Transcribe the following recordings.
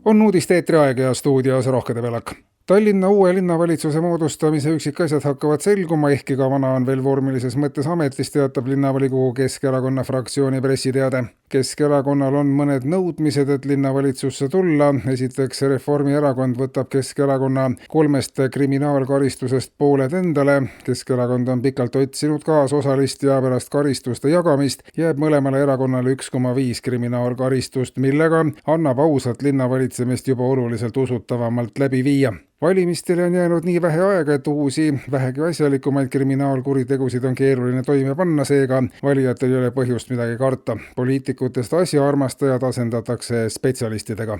On uudiste eetriaeg ja stuudios Rohke Debelak. Tallinna uue linnavalitsuse moodustamise üksikasjad hakkavad selguma, ehkki ka vana on veel vormilises mõttes ametis, teatab linnavolikogu Keskerakonna fraktsiooni pressiteade. Keskerakonnal on mõned nõudmised, et linnavalitsusse tulla. Esiteks, Reformierakond võtab Keskerakonna 3 kriminaalkaristusest pooled endale. Keskerakond on pikalt otsinud kaasosalist ja pärast karistuste jagamist jääb mõlemale erakonnale 1,5 kriminaalkaristust, millega annab ausat linnavalitsemist juba oluliselt usutavamalt läbi viia. Valimistele on jäänud nii vähe aega, et uusi, vähegi asjalikumaid kriminaalkuritegusid on keeruline toime panna, seega valijatel ei ole põhjust midagi karta. Poliitikutest asjaarmastajad asendatakse spetsialistidega.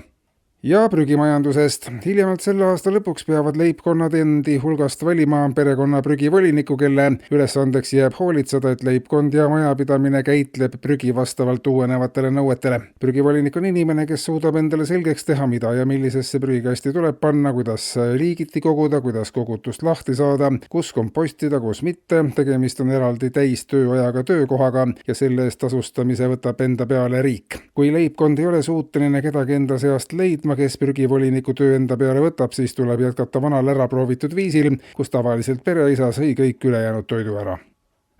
Ja prügimajandusest. Hiljemalt selle aasta lõpuks peavad leibkonnad endi hulgast valima perekonna prügivoliniku, kelle ülesandeks jääb hoolitseda, et leibkond ja majapidamine käitleb prügi vastavalt uuenevatele nõuetele. Prügivolinik on inimene, kes suudab endale selgeks teha, mida ja millisesse prügikasti tuleb panna, kuidas liigiti koguda, kuidas kogutust lahti saada, kus kompostida, kus mitte. Tegemist on eraldi täistööajaga töökohaga ja selle eest tasustamise võtab enda peale riik. Kui leibkond ei ole suuteline kedagi enda seast leidma, kes prügivoliniku töö enda peale võtab, siis tuleb jätkata vanal ära proovitud viisil, kus tavaliselt pereisa sõi kõik ülejäänud toidu ära.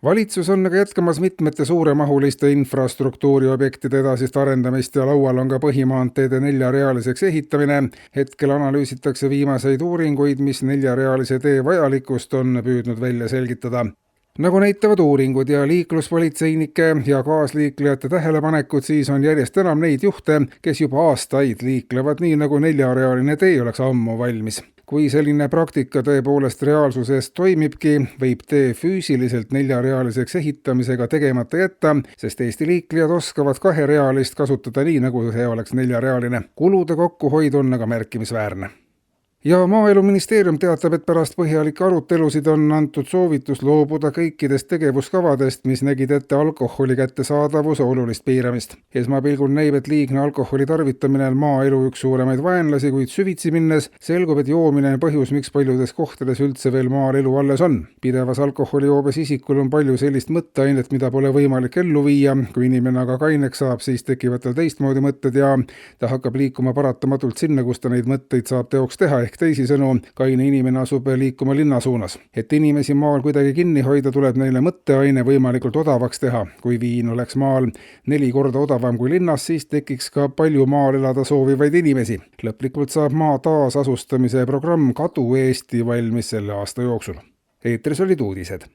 Valitsus on aga jätkamas mitmete suuremahuliste infrastruktuuriobjektide edasist arendamist ja laual on ka põhimaanteede 4-realiseks ehitamine. Hetkel analüüsitakse viimaseid uuringuid, mis 4-realise tee vajalikkust on püüdnud välja selgitada. Nagu näitavad uuringud ja liikluspolitseinike ja kaasliiklejate tähelepanekud, siis on järjest enam neid juhte, kes juba aastaid liiklevad nii, nagu 4-realine tee oleks ammu valmis. Kui selline praktika tõepoolest reaalsuses toimibki, võib tee füüsiliselt 4-realiseks ehitamisega tegemata jätta, sest Eesti liiklejad oskavad 2-realist kasutada nii, nagu see oleks 4-realine. Kulude kokkuhoid on aga märkimisväärne. Ja Maaeluministeerium teatab, et pärast põhjalikke arutelusid on antud soovitus loobuda kõikidest tegevuskavadest, mis nägid ette alkoholi kättesaadavuse olulist piiramist. Esmapilgul näib, et liigne alkoholi tarvitamine on maaelu üks suuremaid vaenlasi, kuid süvitsi minnes selgub, et joomine on põhjus, miks paljudes kohtades üldse veel maal elu alles on. Pidevas alkoholijoobes isikul on palju sellist mõtteainet, mida pole võimalik ellu viia. Kui inimene aga kaineks saab, siis tekivad tal teistmoodi mõtted ja ta hakkab liikuma paratamatult sinna, kus ta neid mõtteid saab teoks teha. Teisisõnu, kaine inimene asub liikuma linna suunas. Et inimesi maal kuidagi kinni hoida, tuleb neile mõtteaine võimalikult odavaks teha. Kui viin oleks maal 4 korda odavam kui linnas, siis tekiks ka palju maal elada soovivaid inimesi. Lõplikult saab maa taasasustamise programm Kadu Eesti valmis selle aasta jooksul. Eetris olid uudised.